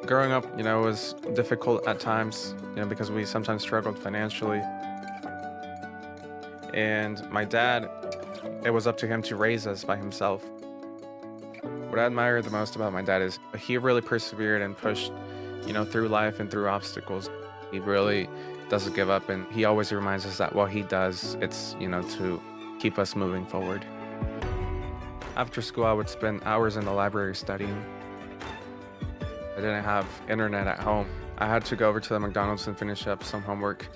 Growing up, was difficult at times, because we sometimes struggled financially. And my dad, it was up to him to raise us by himself. What I admire the most about my dad is he really persevered and pushed, through life and through obstacles. He really doesn't give up, and he always reminds us that what he does, it's, to keep us moving forward. After school, I would spend hours in the library studying. I didn't have internet at home. I had to go over to the McDonald's and finish up some homework.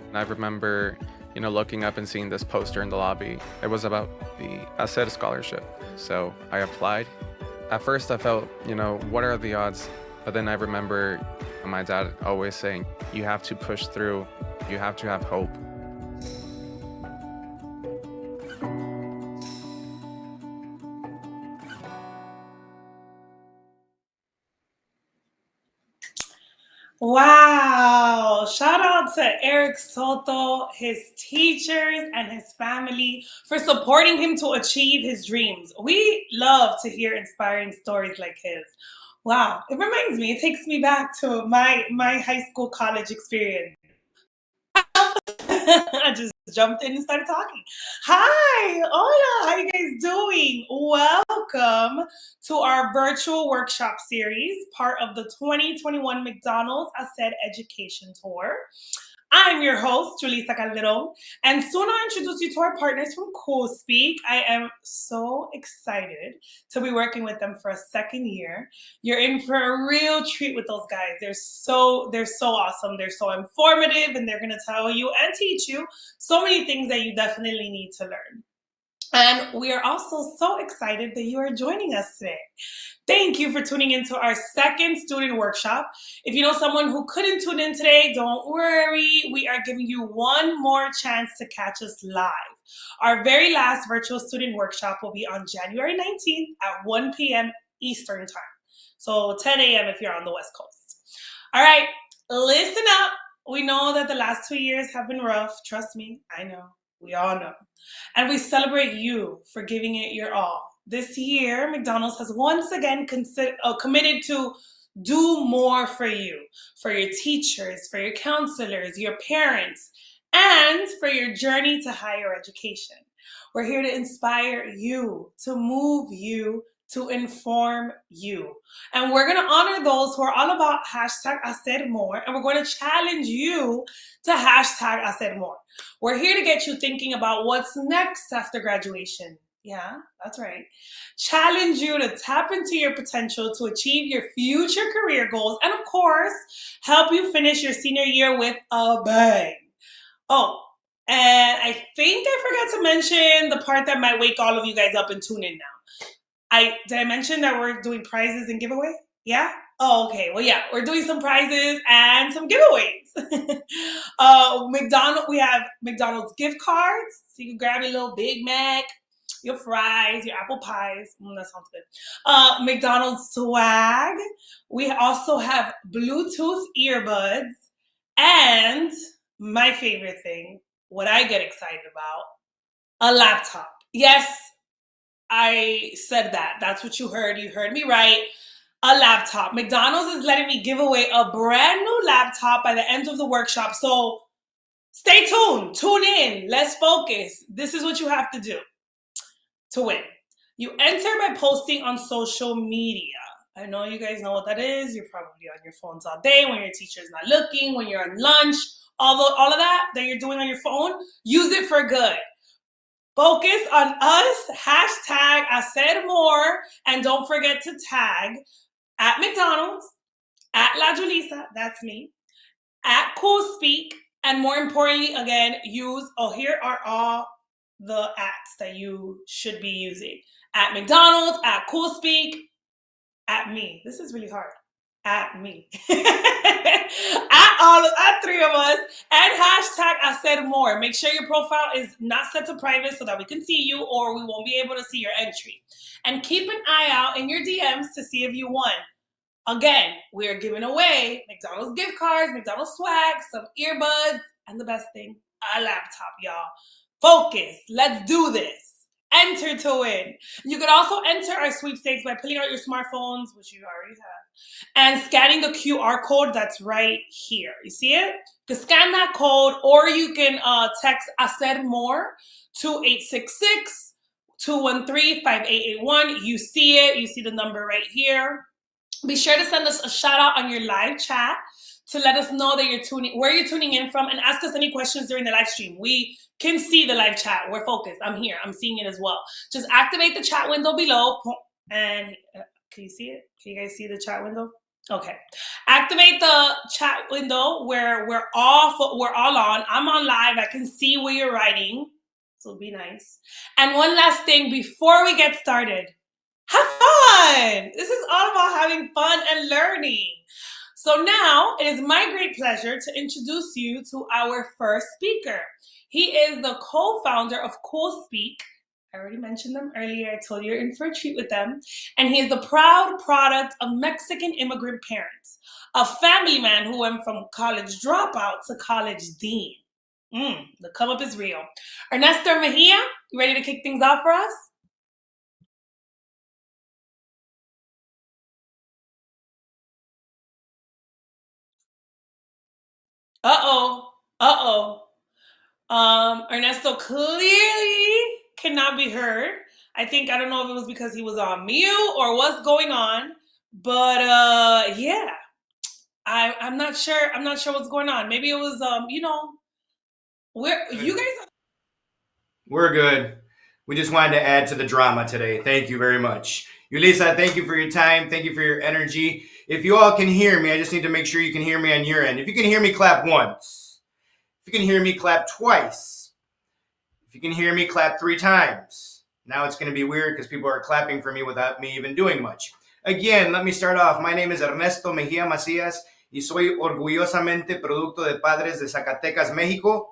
And I remember, looking up and seeing this poster in the lobby. It was about the HACER scholarship. So I applied. At first I felt, what are the odds? But then I remember my dad always saying, you have to push through. You have to have hope. Wow. Shout out to Eric Soto, his teachers, and his family for supporting him to achieve his dreams. We love to hear inspiring stories like his. Wow. It reminds me, it takes me back to my high school college experience. I just jumped in and started talking. Hi, hola, how you guys doing? Welcome to our virtual workshop series, part of the 2021 McDonald's ASED Education Tour. I'm your host, Julissa Calderon, and soon I'll introduce you to our partners from CoolSpeak. I am so excited to be working with them for a second year. You're in for a real treat with those guys. They're so awesome. They're so informative, and they're going to tell you and teach you so many things that you definitely need to learn. And we are also so excited that you are joining us today. Thank you for tuning into our second student workshop. If you know someone who couldn't tune in today, don't worry. We are giving you one more chance to catch us live. Our very last virtual student workshop will be on January 19th at 1 p.m. Eastern time. So 10 a.m. if you're on the West Coast. All right, listen up. We know that the last 2 years have been rough. Trust me, I know. We all know. And we celebrate you for giving it your all. This year, McDonald's has once again committed to do more for you, for your teachers, for your counselors, your parents, and for your journey to higher education. We're here to inspire you, to move you, to inform you. And we're going to honor those who are all about hashtag I said more, and we're going to challenge you to hashtag I said more. We're here to get you thinking about what's next after graduation. Yeah, that's right. Challenge you to tap into your potential to achieve your future career goals, and of course, help you finish your senior year with a bang. Oh, and I think I forgot to mention the part that might wake all of you guys up and tune in now. Did I mention that we're doing prizes and giveaway? Yeah? Oh, okay. Well, yeah, we're doing some prizes and some giveaways. We have McDonald's gift cards, so you can grab your little Big Mac, your fries, your apple pies. That sounds good. McDonald's swag. We also have Bluetooth earbuds, and my favorite thing, what I get excited about, a laptop. Yes, I said that. That's what you heard. You heard me right. A laptop. McDonald's is letting me give away a brand new laptop by the end of the workshop. So stay tuned. Tune in. Let's focus. This is what you have to do to win. You enter by posting on social media. I know you guys know what that is. You're probably on your phones all day when your teacher's not looking, when you're on lunch, all of that you're doing on your phone. Use it for good. Focus on us, hashtag I said more, and don't forget to tag at McDonald's, at La Julissa, that's me, at CoolSpeak, and more importantly, again, here are all the ats that you should be using. At McDonald's, at CoolSpeak, at me. This is really hard. At me. at three of us, and hashtag I said more. Make sure your profile is not set to private so that we can see you, or we won't be able to see your entry. And keep an eye out in your DMs to see if you won. Again, we are giving away McDonald's gift cards, McDonald's swag, some earbuds, and the best thing, a laptop, y'all. Focus. Let's do this. enter to win. You could also enter our sweepstakes by pulling out your smartphones, which you already have, and scanning the QR code that's right here. You see it? You can scan that code, or you can text HACER MORE to 866 213 5881. You see it. You see the number right here. Be sure to send us a shout out on your live chat to let us know that where you're tuning in from, and ask us any questions during the live stream. We can see the live chat. We're focused. I'm here. I'm seeing it as well. Just activate the chat window below, and can you see it? Can you guys see the chat window? Okay. Activate the chat window where we're all on. I'm on live. I can see what you're writing. So be nice. And one last thing before we get started. Have fun! This is all about having fun and learning. So now it is my great pleasure to introduce you to our first speaker. He is the co-founder of Cool Speak. I already mentioned them earlier. I told you you're in for a treat with them. And he is the proud product of Mexican immigrant parents, a family man who went from college dropout to college dean. The come up is real. Ernesto Mejia, you ready to kick things off for us? Ernesto clearly cannot be heard. I don't know if it was because he was on mute or what's going on, but yeah, I'm not sure. I'm not sure what's going on. Maybe it was, you guys. We're good. We just wanted to add to the drama today. Thank you very much. Yulisa, thank you for your time. Thank you for your energy. If you all can hear me, I just need to make sure you can hear me on your end. If you can hear me, clap once. If you can hear me, clap twice. If you can hear me, clap 3 times. Now it's going to be weird because people are clapping for me without me even doing much. Again, let me start off. My name is Ernesto Mejia Macías y soy orgullosamente producto de padres de Zacatecas, México.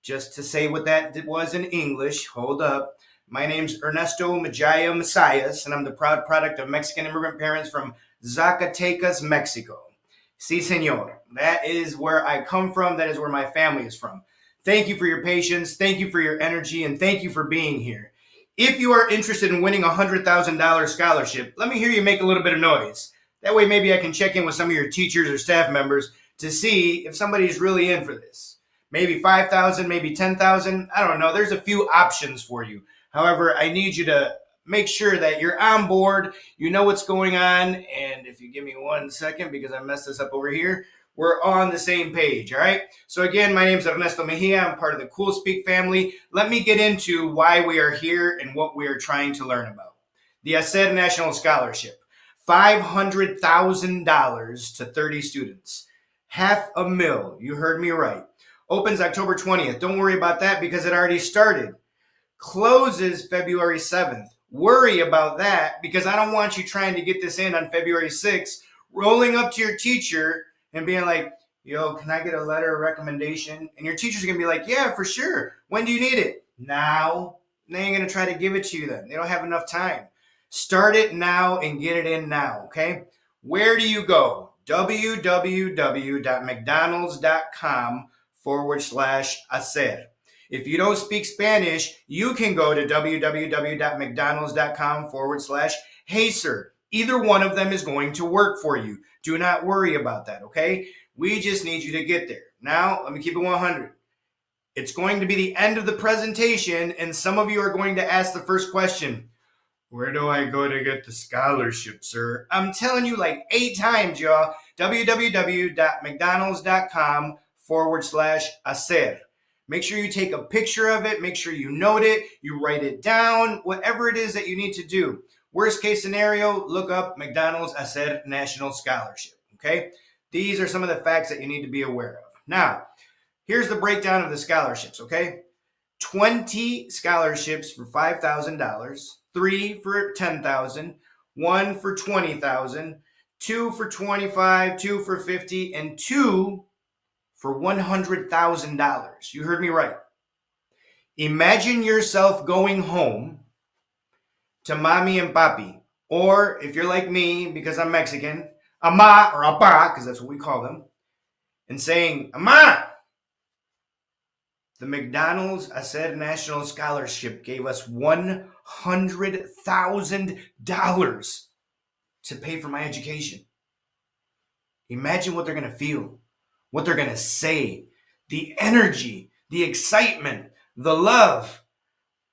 Just to say what that was in English, hold up. My name's Ernesto Mejia Macías, and I'm the proud product of Mexican immigrant parents from Zacatecas, Mexico. Sí, señor. That is where I come from. That is where my family is from. Thank you for your patience. Thank you for your energy. And thank you for being here. If you are interested in winning a $100,000 scholarship, let me hear you make a little bit of noise. That way maybe I can check in with some of your teachers or staff members to see if somebody's really in for this. Maybe 5,000, maybe 10,000. I don't know. There's a few options for you. However, I need you to make sure that you're on board. You know what's going on. And if you give me 1 second, because I messed this up over here, we're on the same page. All right. So again, my name is Ernesto Mejia. I'm part of the Cool Speak family. Let me get into why we are here and what we are trying to learn about. The HACER National Scholarship, $500,000 to 30 students. $500,000. You heard me right. Opens October 20th. Don't worry about that because it already started. Closes February 7th. Worry about that because I don't want you trying to get this in on February 6th, rolling up to your teacher and being like, yo, can I get a letter of recommendation? And your teacher's going to be like, yeah, for sure. When do you need it? Now. They ain't going to try to give it to you then. They don't have enough time. Start it now and get it in now, okay? Where do you go? www.mcdonalds.com/hacer. If you don't speak Spanish, you can go to www.mcdonalds.com/HACER. Either one of them is going to work for you. Do not worry about that, okay? We just need you to get there. Now, let me keep it 100. It's going to be the end of the presentation, and some of you are going to ask the first question. Where do I go to get the scholarship, sir? I'm telling you like 8 times, y'all. www.mcdonalds.com/hacer. Make sure you take a picture of it. Make sure you note it. You write it down. Whatever it is that you need to do. Worst case scenario, look up McDonald's HACER National Scholarship. Okay? These are some of the facts that you need to be aware of. Now, here's the breakdown of the scholarships, okay? 20 scholarships for $5,000, 3 for $10,000, 1 for $20,000, 2 for $25,000, 2 for $50,000, and 2 for $100,000. You heard me right. Imagine yourself going home to mommy and papi, or if you're like me, because I'm Mexican, ama or apa, because that's what we call them, and saying, Ama, The McDonald's HACER National Scholarship gave us $100,000 to pay for my education. Imagine what they're going to feel, what they're going to say, the energy, the excitement, the love.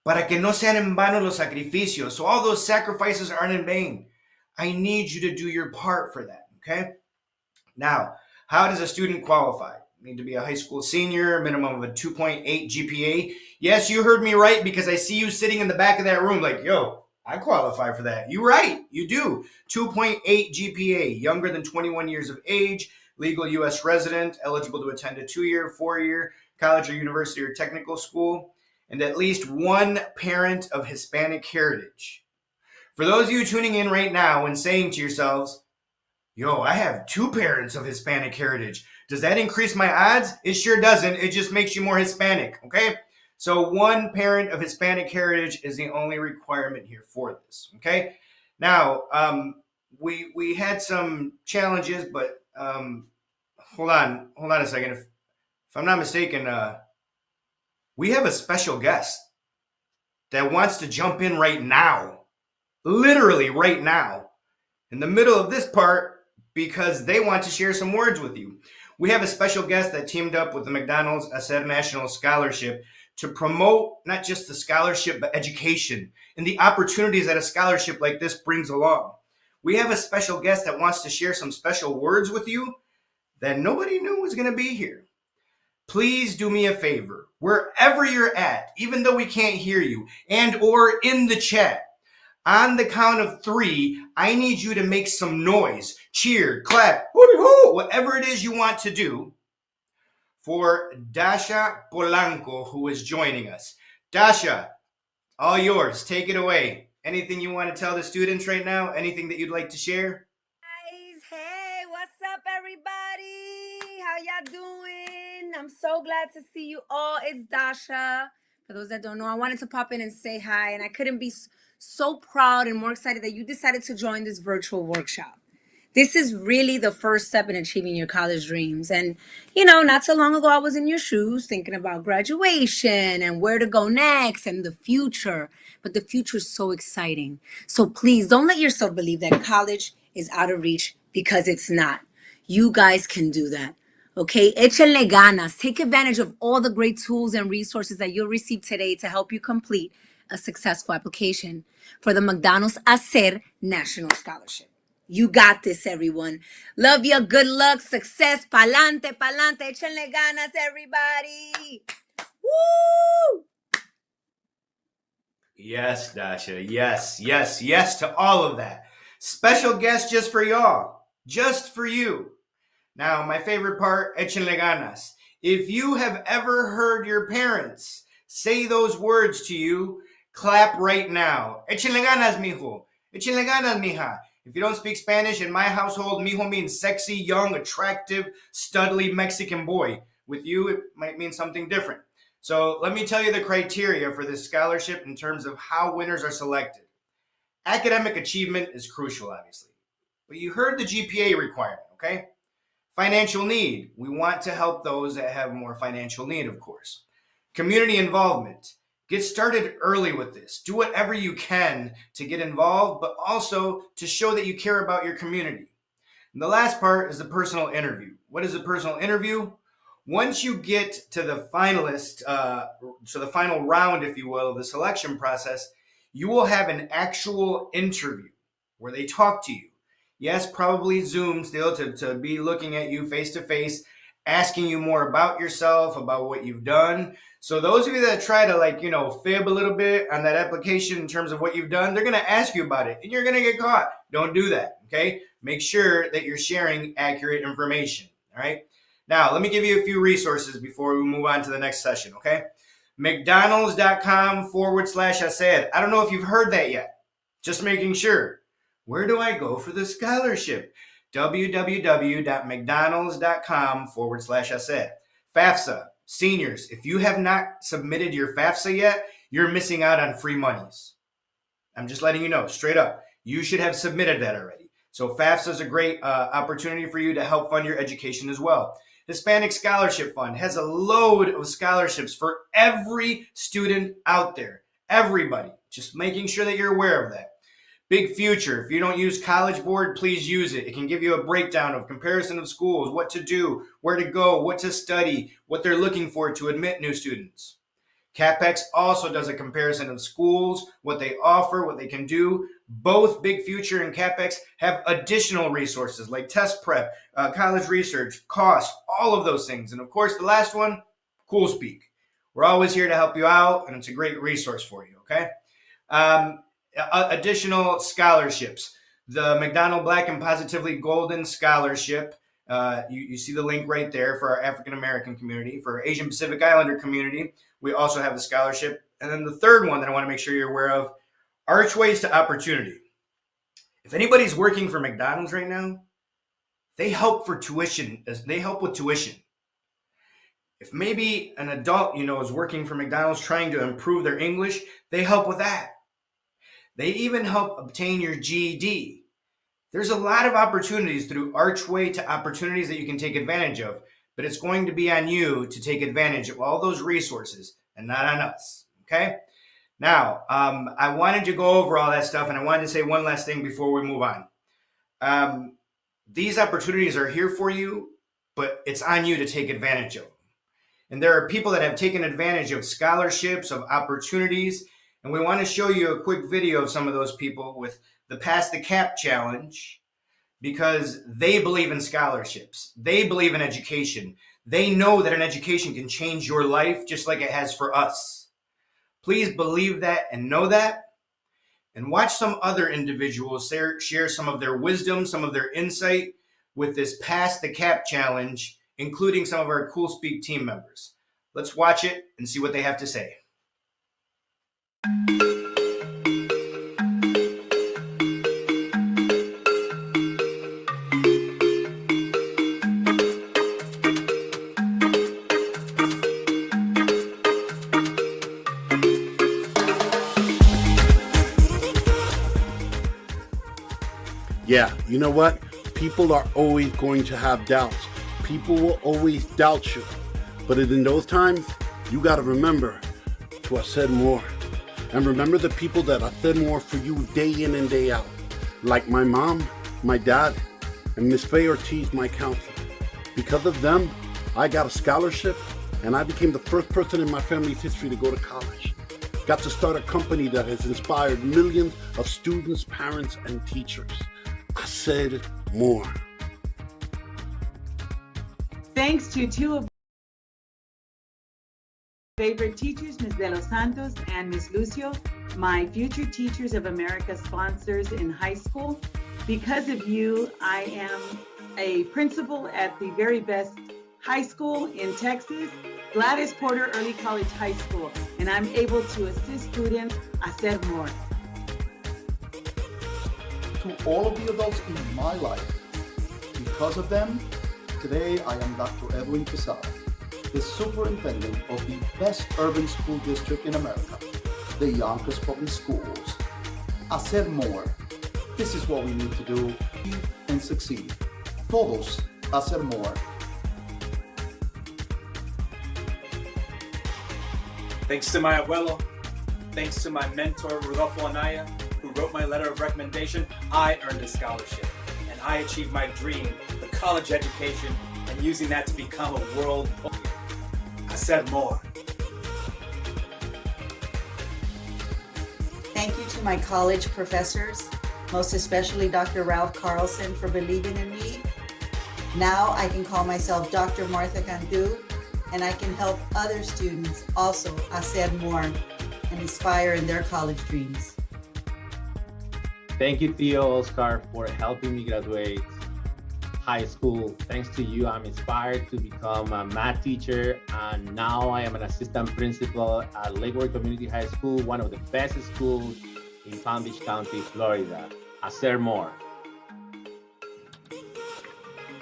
Para que no sean en vano los sacrificios. So all those sacrifices aren't in vain. I need you to do your part for that, okay? Now, how does a student qualify? Need to be a high school senior, minimum of a 2.8 GPA. Yes, you heard me right, because I see you sitting in the back of that room like, yo, I qualify for that. You're right, you do. 2.8 GPA, younger than 21 years of age, legal U.S. resident, eligible to attend a 2-year, 4-year college or university or technical school, and at least one parent of Hispanic heritage. For those of you tuning in right now and saying to yourselves, yo, I have 2 parents of Hispanic heritage. Does that increase my odds? It sure doesn't. It just makes you more Hispanic, okay? So 1 parent of Hispanic heritage is the only requirement here for this, okay? Now, we had some challenges, but hold on a second. If I'm not mistaken, we have a special guest that wants to jump in right now, literally right now, in the middle of this part, because they want to share some words with you. We have a special guest that teamed up with the McDonald's HACER National Scholarship to promote not just the scholarship, but education and the opportunities that a scholarship like this brings along. We have a special guest that wants to share some special words with you that nobody knew was going to be here. Please do me a favor, wherever you're at, even though we can't hear you, and or in the chat, on the count of 3, I need you to make some noise, cheer, clap, hoo-hoo, whatever it is you want to do for Dasha Polanco, who is joining us. Dasha, all yours. Take it away. Anything you want to tell the students right now? Anything that you'd like to share? Guys, hey, what's up, everybody? How y'all doing? I'm so glad to see you all. It's Dasha. For those that don't know, I wanted to pop in and say hi, and I couldn't be so proud and more excited that you decided to join this virtual workshop. This is really the first step in achieving your college dreams. And, not so long ago, I was in your shoes thinking about graduation and where to go next and the future. But the future is so exciting. So please don't let yourself believe that college is out of reach, because it's not. You guys can do that. Okay, échenle ganas. Take advantage of all the great tools and resources that you'll receive today to help you complete a successful application for the McDonald's HACER National Scholarship. You got this, everyone. Love you. Good luck. Success. Pa'lante, pa'lante. Échenle ganas, everybody. Woo! Yes, Dasha. Yes, yes, yes to all of that. Special guest just for y'all. Just for you. Now, my favorite part, échenle ganas. If you have ever heard your parents say those words to you, clap right now. Échenle ganas, mijo. Échenle ganas, mija. If you don't speak Spanish, in my household, mijo means sexy, young, attractive, studly Mexican boy. With you, it might mean something different. So let me tell you the criteria for this scholarship in terms of how winners are selected. Academic achievement is crucial, obviously. But you heard the GPA requirement, okay? Financial need. We want to help those that have more financial need, of course. Community involvement. Get started early with this. Do whatever you can to get involved, but also to show that you care about your community. And the last part is the personal interview. What is a personal interview? Once you get to the finalist, so the final round, if you will, of the selection process, you will have an actual interview where they talk to you. Yes, probably Zoom still to be looking at you face to face, asking you more about yourself, about what you've done. So those of you that try to fib a little bit on that application in terms of what you've done, they're going to ask you about it and you're going to get caught. Don't do that, okay? Make sure that you're sharing accurate information, all right? Now, let me give you a few resources before we move on to the next session, okay? McDonald's.com/HACER. I don't know if you've heard that yet. Just making sure. Where do I go for the scholarship? www.mcdonalds.com/HACER. FAFSA. Seniors, if you have not submitted your FAFSA yet, you're missing out on free monies. I'm just letting you know, straight up. You should have submitted that already. So FAFSA is a great opportunity for you to help fund your education as well. Hispanic Scholarship Fund has a load of scholarships for every student out there. Everybody. Just making sure that you're aware of that. Big Future. If you don't use College Board, please use it. It can give you a breakdown of comparison of schools, what to do, where to go, what to study, what they're looking for to admit new students. CapEx also does a comparison of schools, what they offer, what they can do. Both Big Future and CapEx have additional resources like test prep, college research, cost, all of those things. And of course, the last one, CoolSpeak. We're always here to help you out, and it's a great resource for you, okay? Additional scholarships. The McDonald Black and Positively Golden Scholarship. You see the link right there for our African American community. For our Asian Pacific Islander community, we also have the scholarship. And then the third one that I want to make sure you're aware of, Archways to Opportunity. If anybody's working for McDonald's right now, they help for tuition. They help with tuition. If maybe an adult, is working for McDonald's trying to improve their English, they help with that. They even help obtain your GED. There's a lot of opportunities through Archway to Opportunities that you can take advantage of, but it's going to be on you to take advantage of all those resources and not on us, okay? Now, I wanted to go over all that stuff, and I wanted to say one last thing before we move on. These opportunities are here for you, but it's on you to take advantage of them. And there are people that have taken advantage of scholarships, of opportunities, and we want to show you a quick video of some of those people with the Pass the Cap Challenge, because they believe in scholarships. They believe in education. They know that an education can change your life just like it has for us. Please believe that and know that, and watch some other individuals share some of their wisdom, some of their insight with this Pass the Cap Challenge, including some of our CoolSpeak team members. Let's watch it and see what they have to say. Yeah, you know what? People are always going to have doubts. People will always doubt you. But in those times, you got to remember to have said more. And remember the people that have said more for you day in and day out. Like my mom, my dad, and Miss Faye Ortiz, my counselor. Because of them, I got a scholarship, and I became the first person in my family's history to go to college. Got to start a company that has inspired millions of students, parents, and teachers. I said more. Thanks to two of my favorite teachers, Ms. De Los Santos and Ms. Lucio, my Future Teachers of America sponsors in high school. Because of you, I am a principal at the very best high school in Texas, Gladys Porter Early College High School, and I'm able to assist students. I said more. To all of the adults in my life, because of them, today I am Dr. Edwin Quesada, the superintendent of the best urban school district in America, the Yonkers Public Schools. I said more. This is what we need to do and succeed. Todos hacer more. Thanks to my abuelo, thanks to my mentor, Rodolfo Anaya, who wrote my letter of recommendation, I earned a scholarship. And I achieved my dream, the college education, and using that to become a world poet. I said more. Thank you to my college professors, most especially Dr. Ralph Carlson, for believing in me. Now I can call myself Dr. Martha Cantu, and I can help other students also hacer more and inspire in their college dreams. Thank you, Theo Oscar, for helping me graduate high school. Thanks to you, I'm inspired to become a math teacher, and now I am an assistant principal at Lakewood Community High School, one of the best schools in Palm Beach County, Florida. Hacer more.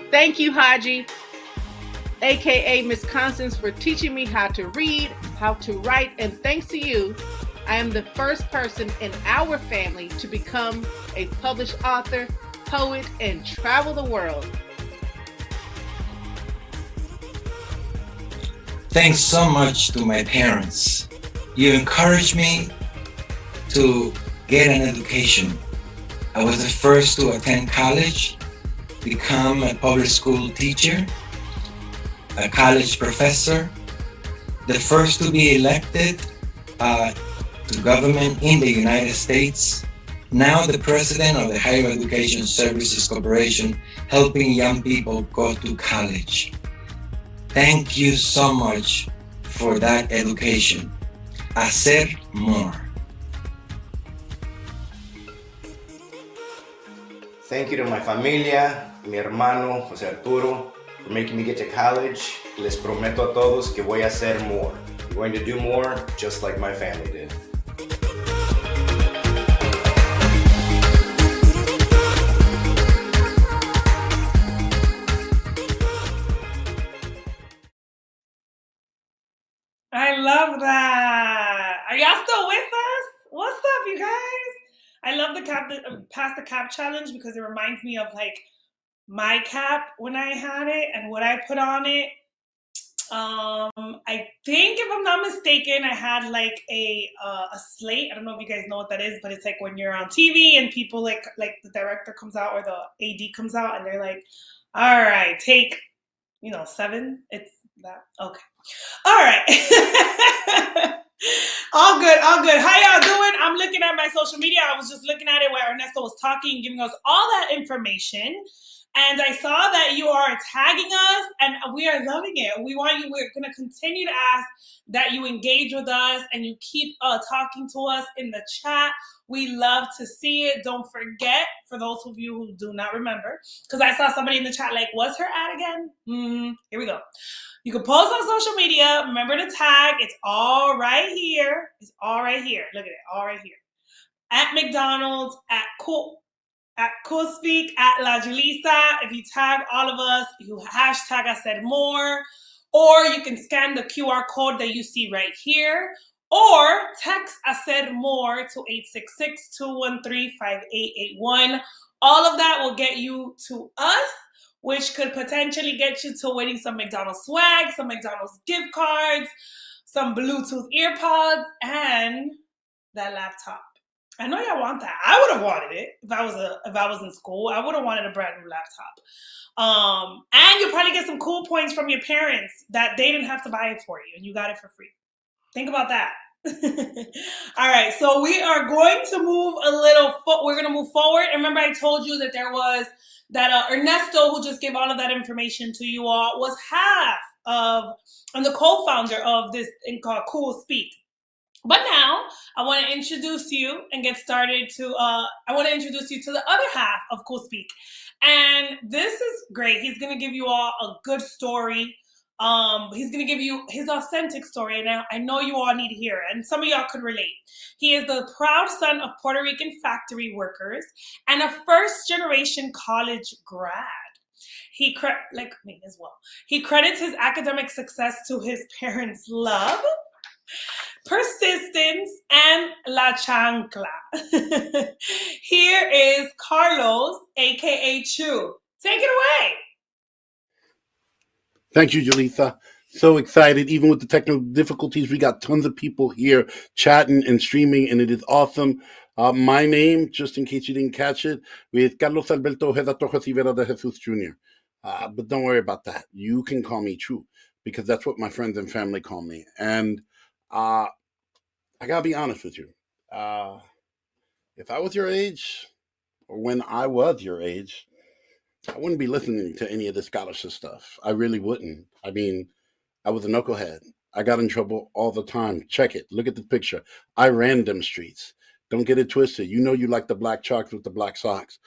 Thank you, Haji, aka Miss Constance, for teaching me how to read, how to write, and thanks to you, I am the first person in our family to become a published author, poet, and travel the world. Thanks so much to my parents. You encouraged me to get an education. I was the first to attend college, become a public school teacher, a college professor, the first to be elected to government in the United States, now the president of the Higher Education Services Corporation, helping young people go to college. Thank you so much for that education. Hacer more. Thank you to my familia, mi hermano José Arturo, for making me get to college. Les prometo a todos que voy a hacer more. I'm going to do more just like my family did. I love that. Are y'all still with us? What's up, you guys? I love the pass the cap challenge because it reminds me of like my cap when I had it and what I put on it. I think if I'm not mistaken, I had like a slate. I don't know if you guys know what that is, but it's like when you're on TV and people like the director comes out or the AD comes out and they're like, "All right, take 7." It's that okay. All right. All good, all good. How y'all doing? I'm looking at my social media. I was just looking at it while Ernesto was talking, giving us all that information. And I saw that you are tagging us, and we are loving it. We're going to continue to ask that you engage with us and you keep talking to us in the chat. We love to see it. Don't forget, for those of you who do not remember, because I saw somebody in the chat like, what's her ad again? Here we go. You can post on social media. Remember to tag. It's all right here. It's all right here. Look at it. All right here. At McDonald's, at Cool Speak, at La Julissa. If you tag all of us, you hashtag I said more, or you can scan the QR code that you see right here, or text I said more to 866-213-5881. All of that will get you to us, which could potentially get you to winning some McDonald's swag, some McDonald's gift cards, some Bluetooth earpods, and that laptop. I know y'all want that. I would have wanted it if I was in school. I would have wanted a brand new laptop. And you'll probably get some cool points from your parents that they didn't have to buy it for you, and you got it for free. Think about that. All right, so we are going to move we're going to move forward. And remember, I told you that there was that Ernesto, who just gave all of that information to you all, was and the co-founder of this thing called Cool Speak. But now I want to introduce you and get started I want to introduce you to the other half of Cool Speak. And this is great. He's going to give you all a good story. He's going to give you his authentic story. And I know you all need to hear it. And some of y'all could relate. He is the proud son of Puerto Rican factory workers and a first-generation college grad. Like me as well. He credits his academic success to his parents' love, persistence, and la chancla. Here is Carlos, aka Chu. Take it away. Thank you, Julissa. So excited. Even with the technical difficulties, we got tons of people here chatting and streaming, and it is awesome. My name, just in case you didn't catch it, is Carlos Alberto Ojeda Torres Rivera de Jesus Jr. But don't worry about that. You can call me Chu, because that's what my friends and family call me. And I gotta be honest with you. If I was your age, or when I was your age, I wouldn't be listening to any of this scholarship stuff. I really wouldn't. I mean, I was a knucklehead. I got in trouble all the time. Check it. Look at the picture. I ran them streets. Don't get it twisted. You know you like the black chalks with the black socks.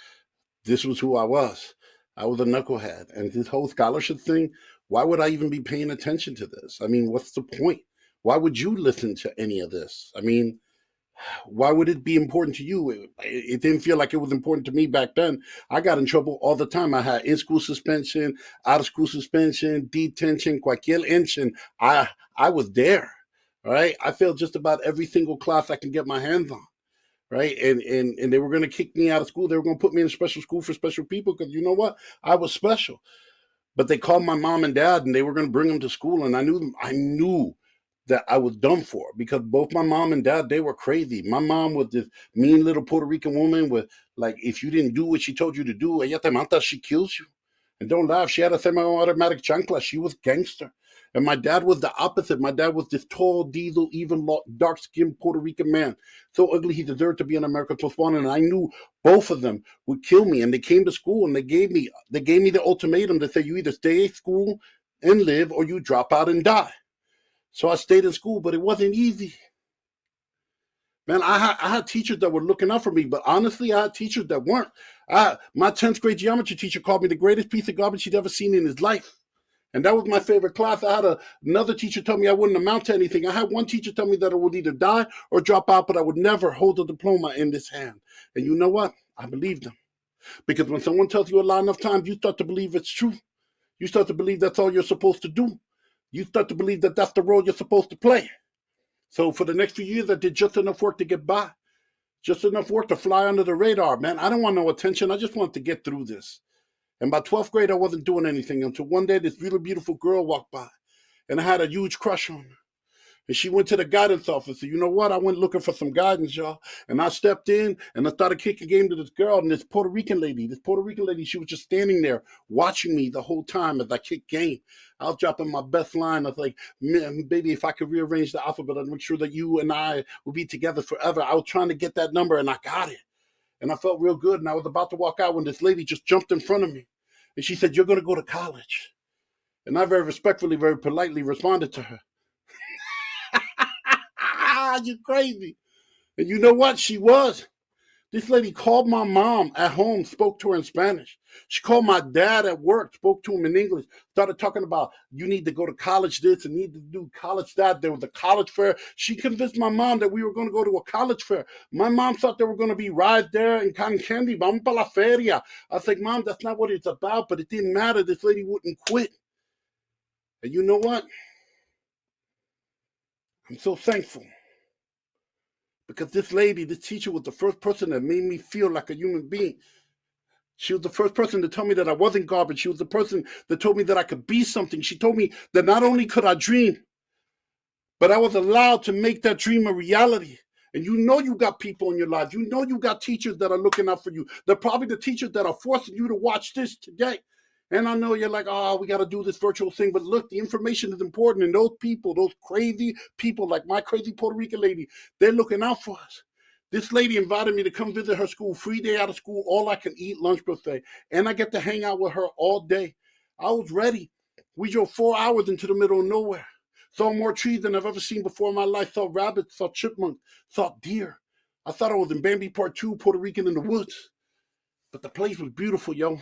This was who I was. I was a knucklehead. And this whole scholarship thing, why would I even be paying attention to this? I mean, what's the point? Why would you listen to any of this? I mean, why would it be important to you? It didn't feel like it was important to me back then. I got in trouble all the time. I had in-school suspension, out-of-school suspension, detention, cualquier inch, I was there, right? I failed just about every single class I can get my hands on, right? And they were going to kick me out of school. They were going to put me in a special school for special people because you know what? I was special. But they called my mom and dad, and they were going to bring him to school, and I knew that I was done for, because both my mom and dad, they were crazy. My mom was this mean little Puerto Rican woman with, like, if you didn't do what she told you to do, ella te mata, she kills you. And don't laugh, she had a semi-automatic chancla. She was gangster. And my dad was the opposite. My dad was this tall, diesel, even dark-skinned Puerto Rican man. So ugly he deserved to be an America's Most Wanted. And I knew both of them would kill me. And they came to school and they gave me the ultimatum to say, you either stay at school and live, or you drop out and die. So I stayed in school, but it wasn't easy. Man, I had teachers that were looking out for me, but honestly, I had teachers that weren't. My 10th grade geometry teacher called me the greatest piece of garbage he'd ever seen in his life. And that was my favorite class. I had another teacher tell me I wouldn't amount to anything. I had one teacher tell me that I would either die or drop out, but I would never hold a diploma in this hand. And you know what? I believed them. Because when someone tells you a lot enough times, you start to believe it's true. You start to believe that's all you're supposed to do. You start to believe that that's the role you're supposed to play. So for the next few years, I did just enough work to get by. Just enough work to fly under the radar, man. I don't want no attention. I just want to get through this. And by 12th grade, I wasn't doing anything until one day this really beautiful girl walked by. And I had a huge crush on her. And she went to the guidance office. And you know what? I went looking for some guidance, y'all. And I stepped in and I started kicking game to this girl. And this Puerto Rican lady, she was just standing there watching me the whole time as I kicked game. I was dropping my best line. I was like, man, baby, if I could rearrange the alphabet, I'd make sure that you and I would be together forever. I was trying to get that number and I got it. And I felt real good. And I was about to walk out when this lady just jumped in front of me. And she said, you're going to go to college. And I very respectfully, very politely responded to her. You're crazy. And you know what? She was. This lady called my mom at home, spoke to her in Spanish. She called my dad at work, spoke to him in English, started talking about, you need to go to college this and need to do college that. There was a college fair. She convinced my mom that we were going to go to a college fair. My mom thought there were going to be rides there in cotton candy. Vamos para la feria. I was like, Mom, that's not what it's about, but it didn't matter. This lady wouldn't quit. And you know what? I'm so thankful. Because this lady, this teacher, was the first person that made me feel like a human being. She was the first person to tell me that I wasn't garbage. She was the person that told me that I could be something. She told me that not only could I dream, but I was allowed to make that dream a reality. And you know you got people in your life. You know you got teachers that are looking out for you. They're probably the teachers that are forcing you to watch this today. And I know you're like, oh, we got to do this virtual thing. But look, the information is important. And those people, those crazy people like my crazy Puerto Rican lady, they're looking out for us. This lady invited me to come visit her school, free day out of school, all I can eat, lunch buffet. And I get to hang out with her all day. I was ready. We drove 4 hours into the middle of nowhere. Saw more trees than I've ever seen before in my life. Saw rabbits, saw chipmunks, saw deer. I thought I was in Bambi Part 2, Puerto Rican in the woods. But the place was beautiful, yo.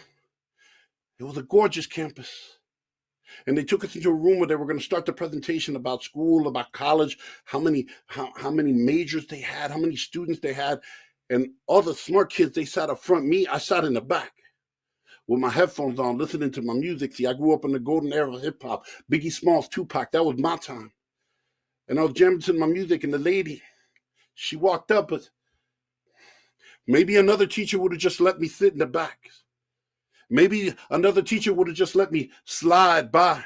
It was a gorgeous campus. And they took us into a room where they were going to start the presentation about school, about college, how many majors they had, how many students they had. And all the smart kids, they sat up front. Me, I sat in the back with my headphones on, listening to my music. See, I grew up in the golden era of hip hop. Biggie Smalls, Tupac, that was my time. And I was jamming to my music, and the lady, she walked up, but maybe another teacher would have just let me sit in the back. Maybe another teacher would have just let me slide by.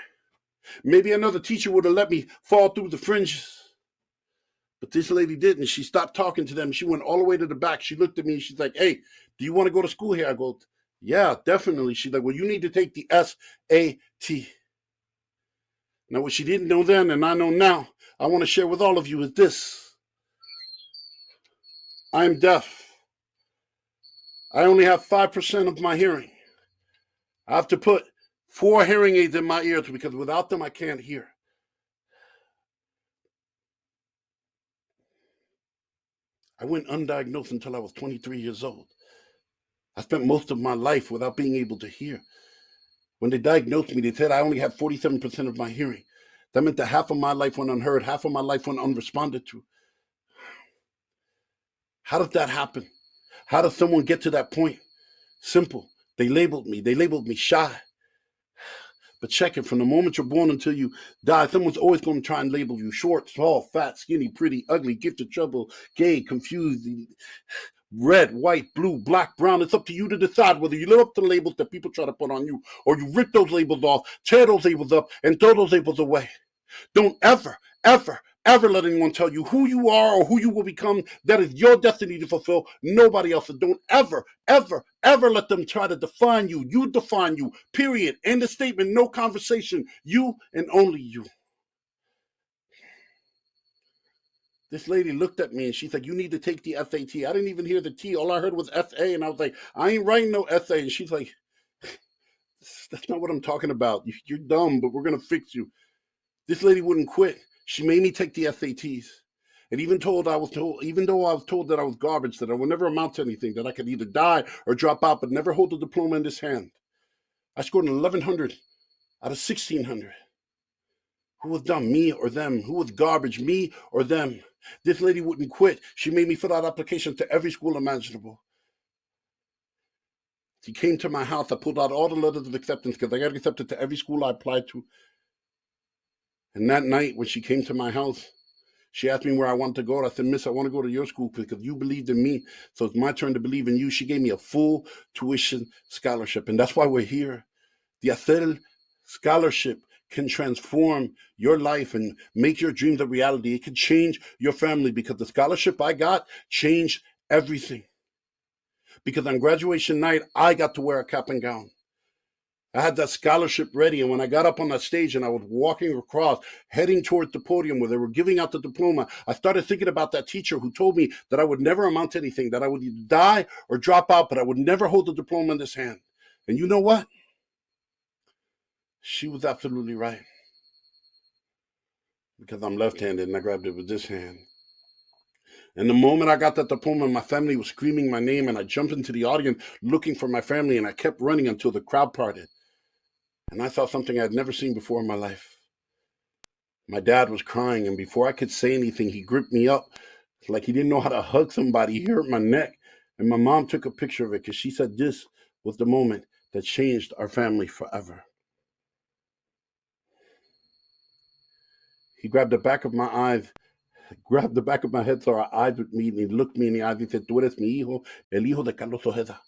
Maybe another teacher would have let me fall through the fringes. But this lady didn't. She stopped talking to them. She went all the way to the back. She looked at me and she's like, hey, do you want to go to school here? I go, yeah, definitely. She's like, well, you need to take the SAT. Now, what she didn't know then and I know now, I want to share with all of you is this. I'm deaf. I only have 5% of my hearing. I have to put 4 hearing aids in my ears because without them, I can't hear. I went undiagnosed until I was 23 years old. I spent most of my life without being able to hear. When they diagnosed me, they said I only had 47% of my hearing. That meant that half of my life went unheard, half of my life went unresponded to. How did that happen? How does someone get to that point? Simple. They labeled me shy. But check it, from the moment you're born until you die, someone's always going to try and label you short, tall, fat, skinny, pretty, ugly, gifted, trouble, gay, confused, red, white, blue, black, brown. It's up to you to decide whether you live up to the labels that people try to put on you, or you rip those labels off, tear those labels up, and throw those labels away. Don't ever, ever, ever let anyone tell you who you are or who you will become. That is your destiny to fulfill, nobody else's. Don't ever, ever, ever let them try to define you. You define you, period. End of statement, no conversation. You and only you. This lady looked at me and she's like, you need to take the SAT. I didn't even hear the T. All I heard was SA. And I was like, I ain't writing no essay. And she's like, that's not what I'm talking about. You're dumb, but we're going to fix you. This lady wouldn't quit. She made me take the SATs. And even though I was told that I was garbage, that I would never amount to anything, that I could either die or drop out, but never hold a diploma in this hand. I scored an 1100 out of 1600. Who was dumb, me or them? Who was garbage, me or them? This lady wouldn't quit. She made me fill out applications to every school imaginable. She came to my house. I pulled out all the letters of acceptance because I got accepted to every school I applied to. And that night when she came to my house, she asked me where I wanted to go. I said, Miss, I want to go to your school because you believed in me. So it's my turn to believe in you. She gave me a full tuition scholarship. And that's why we're here. The HACER scholarship can transform your life and make your dreams a reality. It can change your family because the scholarship I got changed everything. Because on graduation night, I got to wear a cap and gown. I had that scholarship ready, and when I got up on that stage and I was walking across, heading towards the podium where they were giving out the diploma, I started thinking about that teacher who told me that I would never amount to anything, that I would either die or drop out, but I would never hold the diploma in this hand. And you know what? She was absolutely right. Because I'm left-handed and I grabbed it with this hand. And the moment I got that diploma, my family was screaming my name, and I jumped into the audience looking for my family, and I kept running until the crowd parted. And I saw something I had never seen before in my life. My dad was crying, and before I could say anything, he gripped me up like he didn't know how to hug somebody. He hurt my neck. And my mom took a picture of it because she said this was the moment that changed our family forever. He grabbed the back of my eyes, grabbed the back of my head so our eyes would meet, and he looked me in the eyes. He said, Tú eres mi hijo, el hijo de Carlos Ojeda.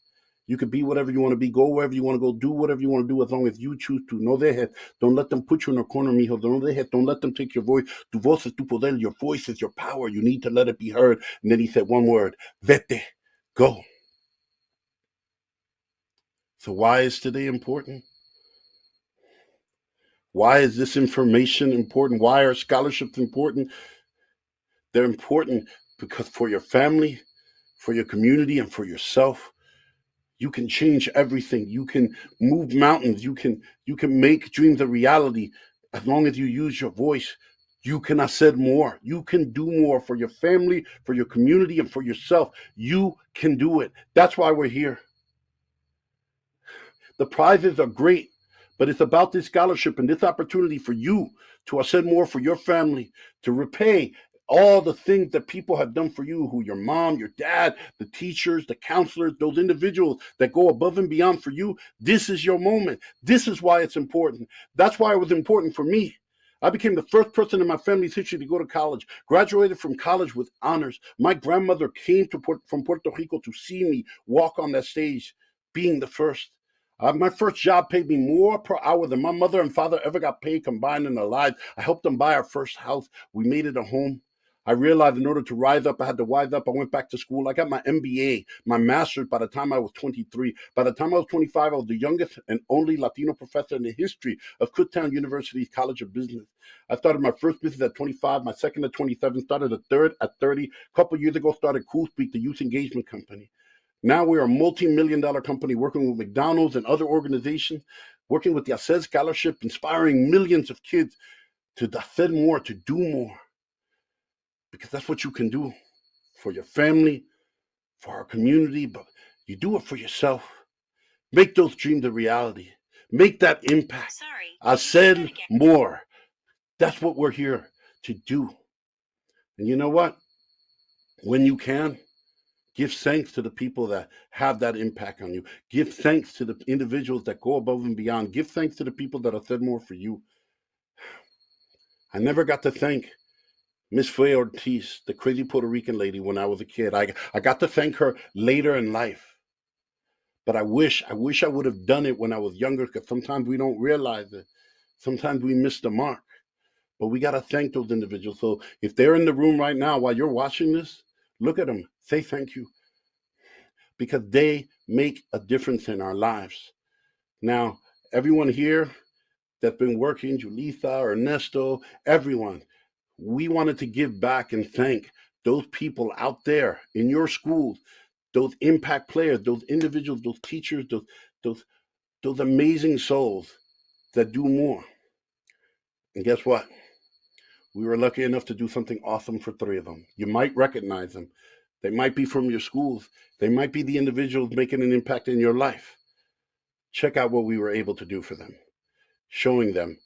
You could be whatever you want to be, go wherever you want to go, do whatever you want to do as long as you choose to. No dejes. Don't let them put you in a corner, mijo. Don't dejes. Don't let them take your voice. Tu voz es tu poder. Your voice is your power. You need to let it be heard. And then he said one word, vete, go. So why is today important? Why is this information important? Why are scholarships important? They're important because for your family, for your community, and for yourself, you can change everything. You can move mountains. You can make dreams a reality as long as you use your voice. You can hacer more. You can do more for your family, for your community, and for yourself. You can do it. That's why we're here. The prizes are great, but it's about this scholarship and this opportunity for you to hacer more for your family, to repay all the things that people have done for you, who your mom, your dad, the teachers, the counselors, those individuals that go above and beyond for you. This is your moment. This is why it's important. That's why it was important for me. I became the first person in my family's history to go to college, graduated from college with honors. My grandmother came from Puerto Rico to see me walk on that stage, being the first. My first job paid me more per hour than my mother and father ever got paid combined in their lives. I helped them buy our first house. We made it a home. I realized in order to rise up, I had to wise up. I went back to school. I got my MBA, my master's by the time I was 23. By the time I was 25, I was the youngest and only Latino professor in the history of Kutztown University's College of Business. I started my first business at 25, my second at 27, started a third at 30. A couple years ago, started Cool Speak, the youth engagement company. Now we're a multi-million-dollar company working with McDonald's and other organizations, working with the HACER Scholarship, inspiring millions of kids to hacer more, to do more. Because that's what you can do for your family, for our community, but you do it for yourself. Make those dreams a reality. Make that impact. Hacer more. That's what we're here to do. And you know what? When you can, give thanks to the people that have that impact on you. Give thanks to the individuals that go above and beyond. Give thanks to the people that have said more for you. I never got to thank Miss Fue Ortiz, the crazy Puerto Rican lady when I was a kid. I got to thank her later in life. But I wish I would have done it when I was younger, because sometimes we don't realize it. Sometimes we miss the mark. But we got to thank those individuals. So if they're in the room right now while you're watching this, look at them. Say thank you. Because they make a difference in our lives. Now, everyone here that's been working, Julissa, Ernesto, everyone, we wanted to give back and thank those people out there in your schools, those impact players, those individuals, those teachers, those amazing souls that do more. And guess what? We were lucky enough to do something awesome for 3 of them. You might recognize them. They might be from your schools. They might be the individuals making an impact in your life. Check out what we were able to do for them, showing them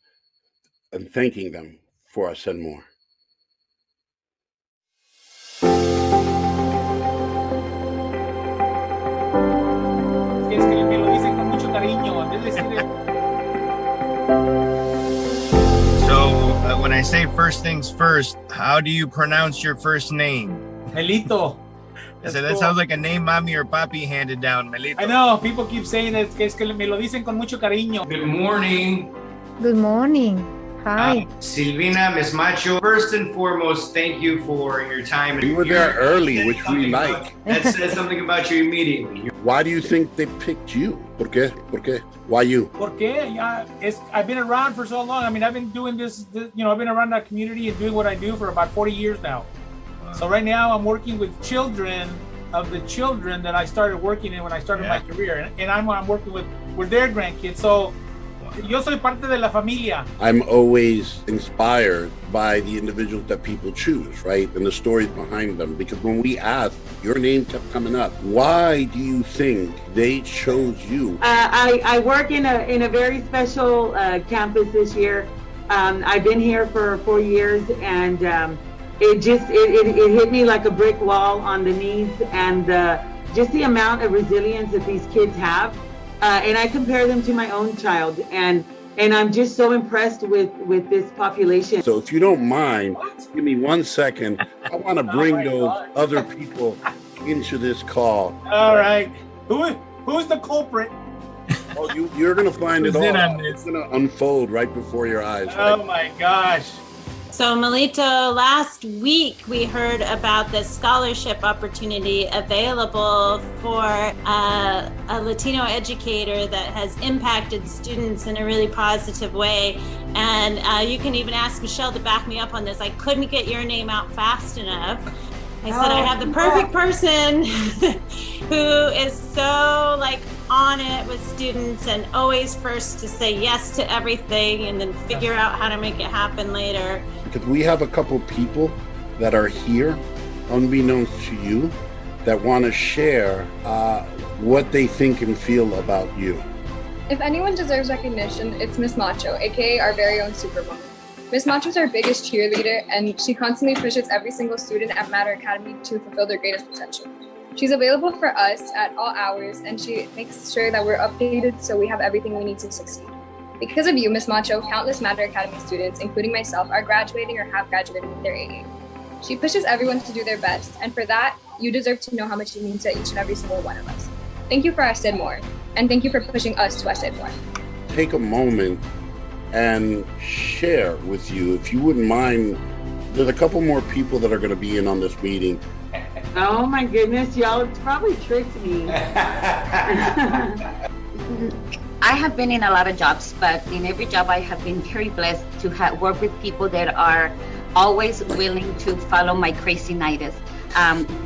and thanking them for I Said More. Es que me lo dicen con mucho cariño. So, when I say first things first, how do you pronounce your first name? Melito. So that sounds like a name mommy or papi handed down, Melito. I know, people keep saying that, es que me lo dicen con mucho cariño. Good morning. Good morning. Hi. Silvina, Miss Macho, first and foremost, thank you for your time. You were there early, which we like. That says something about you immediately. Why do you think they picked you? ¿Por qué? ¿Por qué? Why you? Porque I've been around for so long. I mean, I've been doing this, I've been around that community and doing what I do for about 40 years now. Wow. So right now I'm working with children of the children that I started working in when I started my career. And I'm working with their grandkids. So yo soy parte de la familia. I'm always inspired by the individuals that people choose, right? And the stories behind them. Because when we asked, your name kept coming up. Why do you think they chose you? I work in a very special campus this year. I've been here for 4 years, and it hit me like a brick wall on the knees, and just the amount of resilience that these kids have. And I compare them to my own child, and I'm just so impressed with this population. So if you don't mind, give me 1 second. I want to bring those other people into this call. All right. Who's the culprit? Oh, you're going to find it all. It's going to unfold right before your eyes. Oh my gosh. So Melito, last week we heard about the scholarship opportunity available for a Latino educator that has impacted students in a really positive way. And you can even ask Michelle to back me up on this. I couldn't get your name out fast enough. I said I have the perfect person who is so on it with students and always first to say yes to everything and then figure out how to make it happen later. Because we have a couple people that are here, unbeknownst to you, that want to share what they think and feel about you. If anyone deserves recognition, it's Miss Macho, aka our very own Superwoman. Miss Macho is our biggest cheerleader, and she constantly pushes every single student at Matter Academy to fulfill their greatest potential. She's available for us at all hours, and she makes sure that we're updated so we have everything we need to succeed. Because of you, Miss Macho, countless Matter Academy students, including myself, are graduating or have graduated with their AA. She pushes everyone to do their best, and for that, you deserve to know how much you mean to each and every single one of us. Thank you for I Said More, and thank you for pushing us to I Said More. Take a moment and share with you, if you wouldn't mind. There's a couple more people that are going to be in on this meeting. Oh my goodness, y'all probably tricked me. I have been in a lot of jobs, but in every job I have been very blessed to work with people that are always willing to follow my crazy-nitis.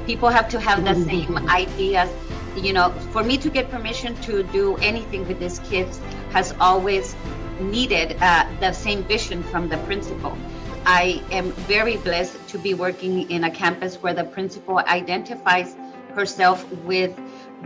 People have to have the same ideas. For me to get permission to do anything with these kids has always needed the same vision from the principal. I am very blessed to be working in a campus where the principal identifies herself with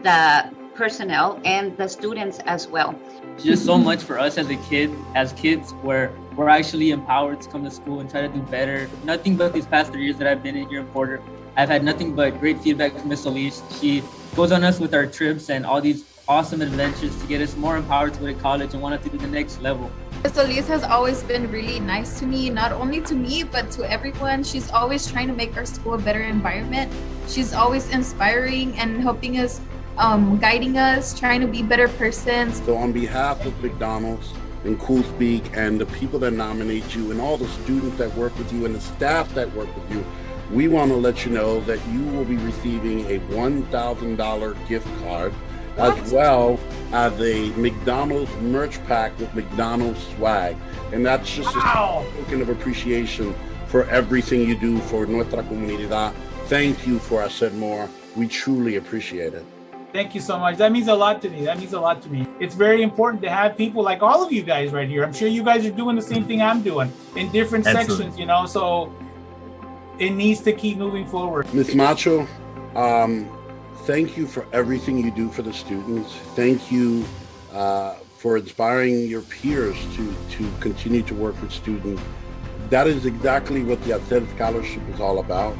the personnel and the students as well. Just so much for us as kids, where we're actually empowered to come to school and try to do better. Nothing but these past 3 years that I've been in here in Porter, I've had nothing but great feedback from Miss Solis. She goes on us with our trips and all these awesome adventures to get us more empowered to go to college and want us to do the next level. Miss Elise has always been really nice to me, not only to me, but to everyone. She's always trying to make our school a better environment. She's always inspiring and helping us, guiding us, trying to be better persons. So on behalf of McDonald's and Cool Speak and the people that nominate you and all the students that work with you and the staff that work with you, we want to let you know that you will be receiving a $1,000 gift card as well as a McDonald's merch pack with McDonald's swag. And that's just a token of appreciation for everything you do for nuestra comunidad. Thank you for HACER More. We truly appreciate it. Thank you so much. That means a lot to me. That means a lot to me. It's very important to have people like all of you guys right here. I'm sure you guys are doing the same thing I'm doing in different sections, you know, so it needs to keep moving forward. Ms. Macho, thank you for everything you do for the students. Thank you for inspiring your peers to continue to work with students. That is exactly what the HACER Scholarship is all about.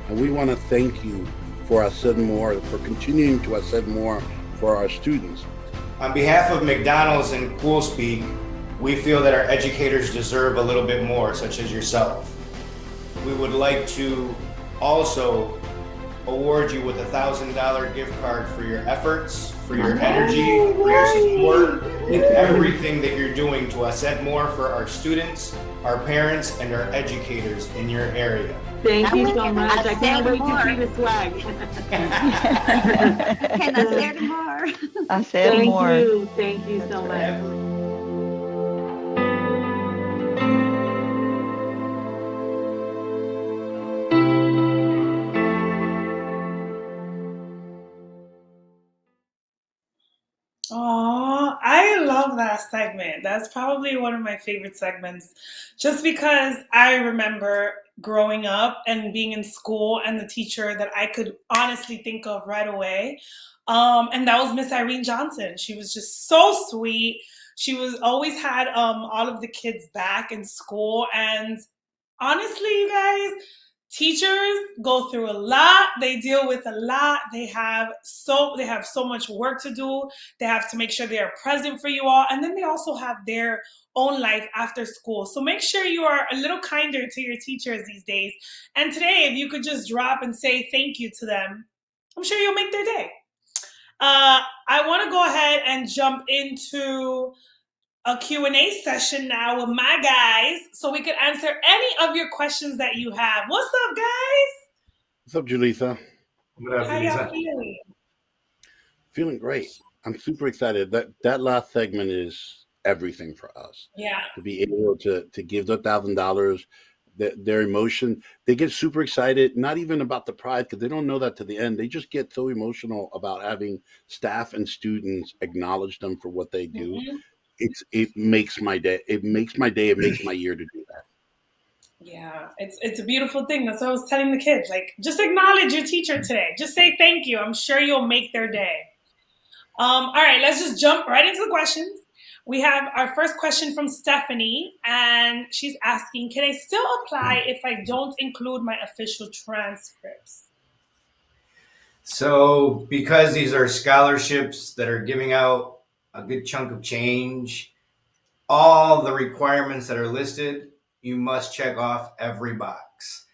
And we want to thank you for HACER More, for continuing to HACER More for our students. On behalf of McDonald's and Cool Speak, we feel that our educators deserve a little bit more, such as yourself. We would like to also award you with a $1,000 gift card for your efforts, for your energy, for your support, and everything that you're doing to HACER More for our students, our parents, and our educators in your area. Thank you so much. I can't wait to see the swag. Can HACER More. Thank you. Thank you so much. Oh, I love that segment. That's probably one of my favorite segments, just because I remember growing up and being in school and the teacher that I could honestly think of right away. And that was Miss Irene Johnson. She was just so sweet. She was always had all of the kids back in school. And honestly, you guys, teachers go through a lot. They deal with a lot. They have so much work to do. They have to make sure they are present for you all, and then they also have their own life after school. So make sure you are a little kinder to your teachers these days. And today, if you could just drop and say thank you to them, I'm sure you'll make their day. I want to go ahead and jump into a Q&A session now with my guys so we can answer any of your questions that you have. What's up, guys? What's up, Julissa? How y'all feeling? Feeling great. I'm super excited. That last segment is everything for us. Yeah. To be able to give the $1,000, their emotion, they get super excited, not even about the prize, because they don't know that to the end. They just get so emotional about having staff and students acknowledge them for what they do. Mm-hmm. It makes my day. It makes my day. It makes my year to do that. Yeah, it's a beautiful thing. That's what I was telling the kids. Like, just acknowledge your teacher today. Just say thank you. I'm sure you'll make their day. All right, let's just jump right into the questions. We have our first question from Stephanie, and she's asking, can I still apply if I don't include my official transcripts? So because these are scholarships that are giving out a good chunk of change, all the requirements that are listed, you must check off every box.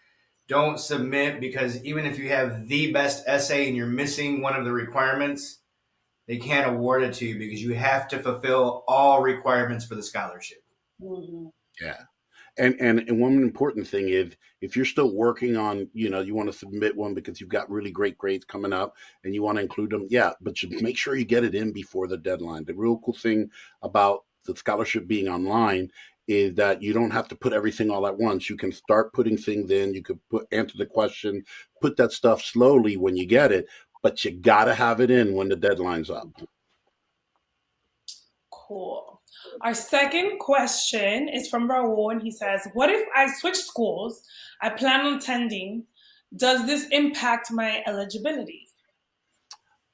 Don't submit, because even if you have the best essay and you're missing one of the requirements, they can't award it to you because you have to fulfill all requirements for the scholarship. Mm-hmm. Yeah. And one important thing is, if you're still working on, you want to submit one because you've got really great grades coming up and you want to include them, yeah, but you make sure you get it in before the deadline. The real cool thing about the scholarship being online is that you don't have to put everything all at once. You can start putting things in. You could answer the question, put that stuff slowly when you get it, but you got to have it in when the deadline's up. Cool. Our second question is from Raul, and he says, what if I switch schools I plan on attending? Does this impact my eligibility?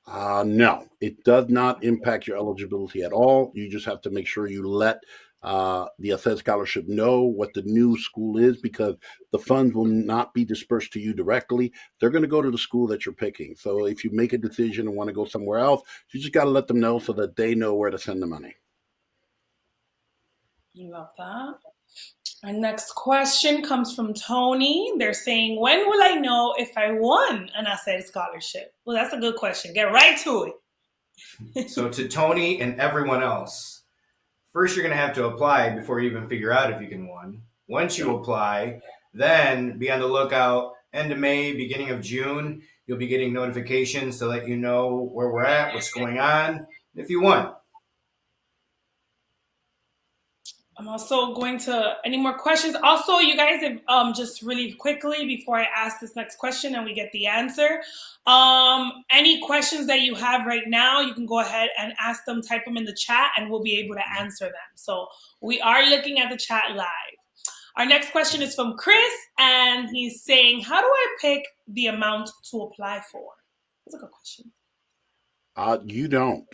No, it does not impact your eligibility at all. You just have to make sure you let the HACER Scholarship know what the new school is, because the funds will not be dispersed to you directly. They're going to go to the school that you're picking. So if you make a decision and want to go somewhere else, you just got to let them know so that they know where to send the money. Love that. Our next question comes from Tony. They're saying, when will I know if I won an ACER scholarship? Well, that's a good question. Get right to it. So to Tony and everyone else, first you're going to have to apply before you even figure out if you can win. Once you apply, then be on the lookout. End of May, beginning of June, you'll be getting notifications to let you know where we're at, what's going on, if you won. I'm also going to, any more questions? Also, you guys, if, just really quickly before I ask this next question and we get the answer, any questions that you have right now, you can go ahead and ask them, type them in the chat, and we'll be able to answer them. So we are looking at the chat live. Our next question is from Chris, and he's saying, how do I pick the amount to apply for? That's a good question. You don't.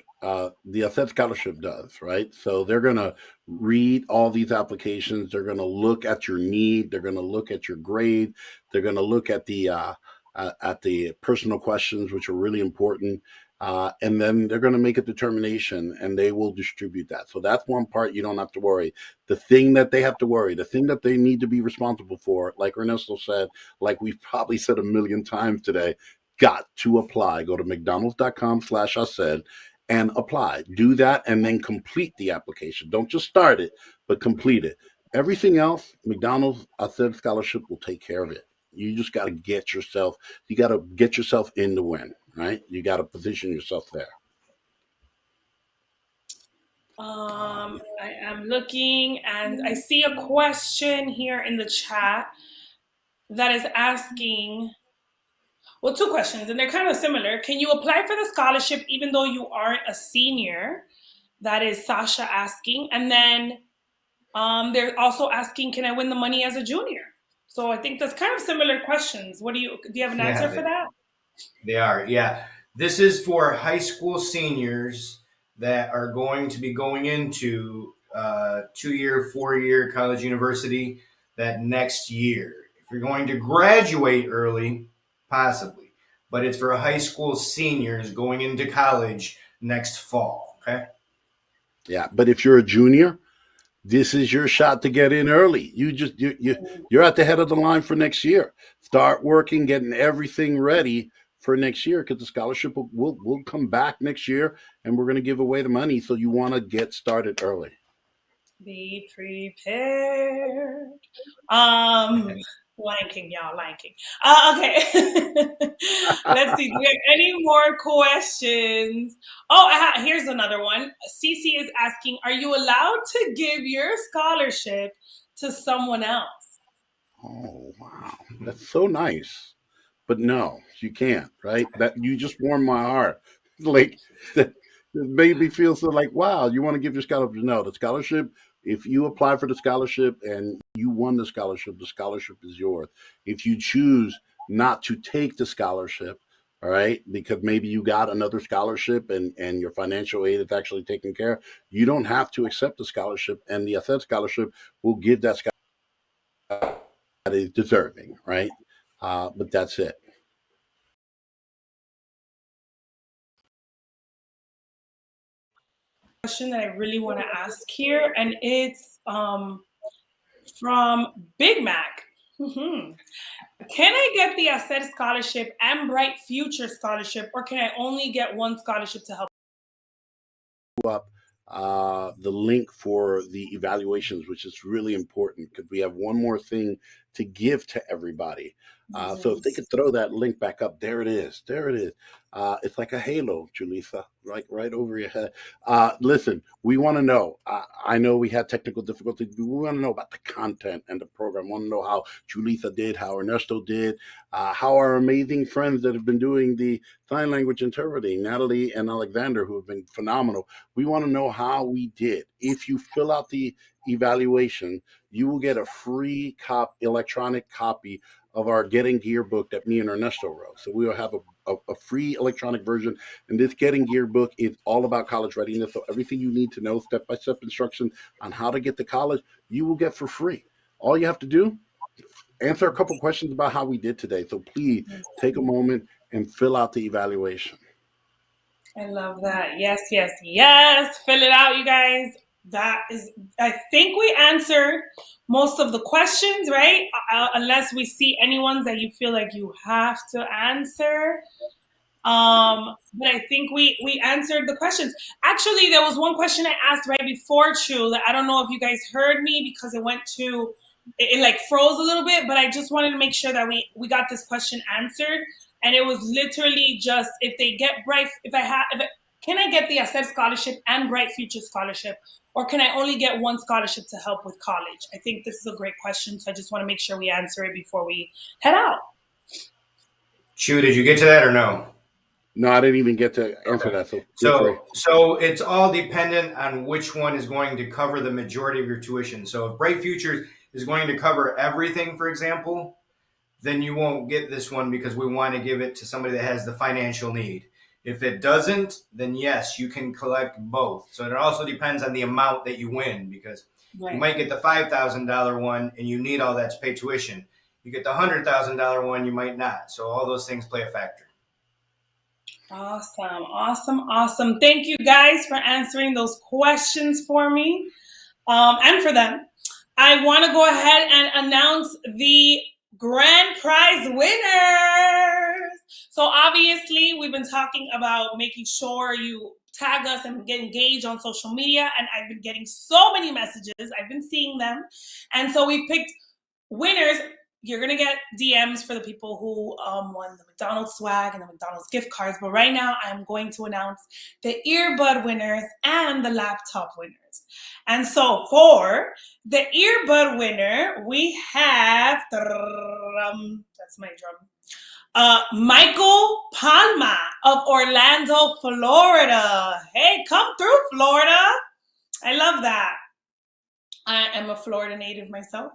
The ACER scholarship does, right? So they're going to read all these applications. They're going to look at your need. They're going to look at your grade. They're going to look at the personal questions, which are really important. And then they're going to make a determination and they will distribute that. So that's one part you don't have to worry. The thing that they have to worry, the thing that they need to be responsible for, like Ernesto said, like we've probably said a million times today, got to apply. Go to mcdonalds.com/ACER and apply. Do that and then complete the application. Don't just start it, but complete it. Everything else, McDonald's ACER scholarship will take care of it. You just got to get yourself, in the win, right? You got to position yourself there. I am looking and I see a question here in the chat that is asking, well, two questions, and they're kind of similar. Can you apply for the scholarship even though you aren't a senior? That is Sasha asking. And then they're also asking, can I win the money as a junior? So I think that's kind of similar questions. Do you have an answer for that? They are, yeah. This is for high school seniors that are going to be going into 2-year, 4-year college university that next year. If you're going to graduate early, possibly, but it's for high school seniors going into college next fall. Okay. Yeah, but if you're a junior, this is your shot to get in early. You're at the head of the line for next year. Start working, getting everything ready for next year because the scholarship will come back next year and we're going to give away the money. So you want to get started early. Be prepared. Lion King, y'all, Lion King. Okay. Let's see. Do we have any more questions? Oh, here's another one. Cece is asking, are you allowed to give your scholarship to someone else? Oh, wow. That's so nice. But no, you can't, right? That you just warmed my heart. Like that made me feel so like, wow, you want to give your scholarship? No, the scholarship, if you apply for the scholarship and you won the scholarship is yours. If you choose not to take the scholarship, all right, because maybe you got another scholarship and your financial aid is actually taken care of, you don't have to accept the scholarship, and the ACER scholarship will give that scholarship that is deserving, right? But that's it. Question that I really want to ask here, and it's from Big Mac. Can I get the ACER scholarship and Bright Future scholarship, or can I only get one scholarship to help? Up the link for the evaluations, which is really important because we have one more thing to give to everybody. So if they could throw that link back up, there it is. There it is. It's like a halo, Julissa, right over your head. Listen, we want to know. I know we had technical difficulties. We want to know about the content and the program. We want to know how Julissa did, how Ernesto did, how our amazing friends that have been doing the sign language interpreting, Natalie and Alexander, who have been phenomenal. We want to know how we did. If you fill out the evaluation, you will get a free electronic copy of our Getting Gear book that me and Ernesto wrote. So we will have a free electronic version. And this Getting Gear book is all about college readiness. So everything you need to know, step-by-step instruction on how to get to college, you will get for free. All you have to do, answer a couple questions about how we did today. So please take a moment and fill out the evaluation. I love that. Yes, yes, yes. Fill it out, you guys. I think we answered most of the questions, right? Unless we see any ones that you feel like you have to answer. But I think we answered the questions. Actually, there was one question I asked right before Chu that I don't know if you guys heard me because it like froze a little bit, but I just wanted to make sure that we got this question answered. And it was literally just if they get can I get the HACER scholarship and Bright Future scholarship, or can I only get one scholarship to help with college? I think this is a great question, so I just want to make sure we answer it before we head out. Chu, did you get to that or no? No, I didn't even get to answer that. So it's all dependent on which one is going to cover the majority of your tuition. So if Bright Futures is going to cover everything, for example, then you won't get this one because we want to give it to somebody that has the financial need. If it doesn't, then yes, you can collect both. So it also depends on the amount that you win, because you might get the $5,000 one and you need all that to pay tuition. You get the $100,000 one, you might not. So all those things play a factor. Awesome. Thank you guys for answering those questions for me and for them. I want to go ahead and announce the grand prize winners. So obviously, we've been talking about making sure you tag us and get engaged on social media, and I've been getting so many messages. I've been seeing them. And so we picked winners. You're going to get DMs for the people who won the McDonald's swag and the McDonald's gift cards. But right now, I'm going to announce the earbud winners and the laptop winners. And so for the earbud winner, we have, that's my drum, Michael Palma of Orlando, Florida. Hey, come through, Florida. I love that. I am a Florida native myself.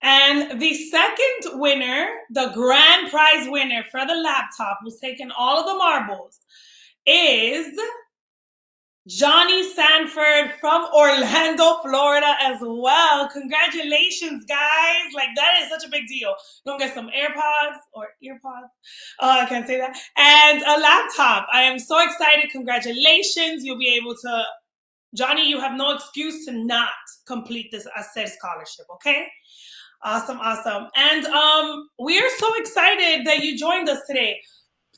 And the second winner, the grand prize winner for the laptop, who's taken all of the marbles, is Johnny Sanford from Orlando, Florida as well. Congratulations, guys. Like, that is such a big deal. You're going to get some AirPods or earpods. I can't say that. And a laptop. I am so excited. Congratulations. You'll be able to, Johnny, you have no excuse to not complete this HACER scholarship, okay? Awesome. And we are so excited that you joined us today.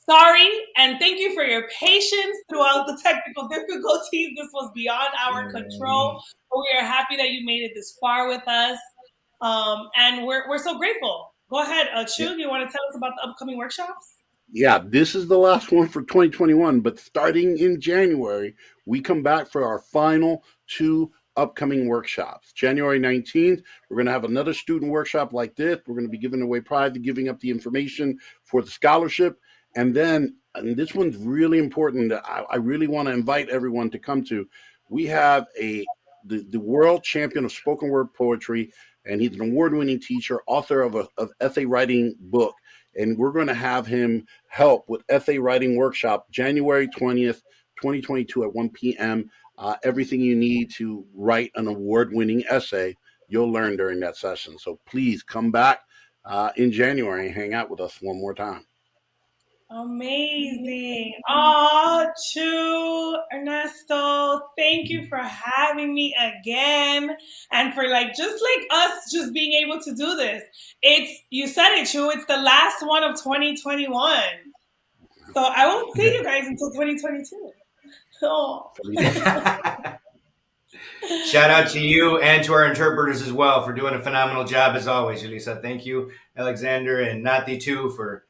Sorry, and thank you for your patience throughout the technical difficulties. This was beyond our control, but we are happy that you made it this far with us. And we're so grateful. Go ahead, Chu, do you want to tell us about the upcoming workshops? Yeah, this is the last one for 2021, but starting in January, we come back for our final 2 upcoming workshops. January 19th, we're going to have another student workshop like this. We're going to be giving away prize and giving up the information for the scholarship. And then, and this one's really important, I really want to invite everyone to come to. We have the world champion of spoken word poetry, and he's an award-winning teacher, author of an essay writing book. And we're going to have him help with essay writing workshop January 20th, 2022 at 1 p.m. Everything you need to write an award-winning essay, you'll learn during that session. So please come back in January and hang out with us one more time. Amazing. Oh, Chu, Ernesto, thank you for having me again. And for just us just being able to do this. You said it, Chu, it's the last one of 2021. So I won't see you guys until 2022. Oh. Shout out to you and to our interpreters as well for doing a phenomenal job as always, Julissa. Thank you, Alexander and Nati too, for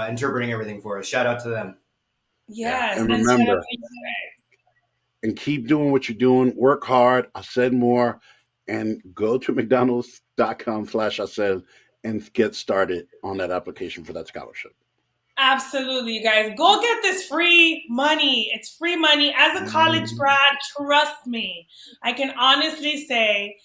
interpreting everything for us. Shout out to them. Yes, and remember, and keep doing what you're doing. Work hard. I said more, and go to mcdonalds.com/I and get started on that application for that scholarship. Absolutely, you guys. Go get this free money. It's free money. As a college grad, trust me, I can honestly say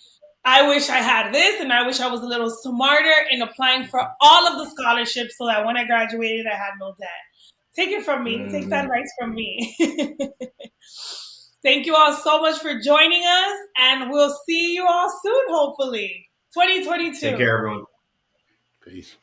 I wish I had this, and I wish I was a little smarter in applying for all of the scholarships so that when I graduated, I had no debt. Take it from me. Take that advice from me. Thank you all so much for joining us, and we'll see you all soon, hopefully. 2022. Take care, everyone. Peace.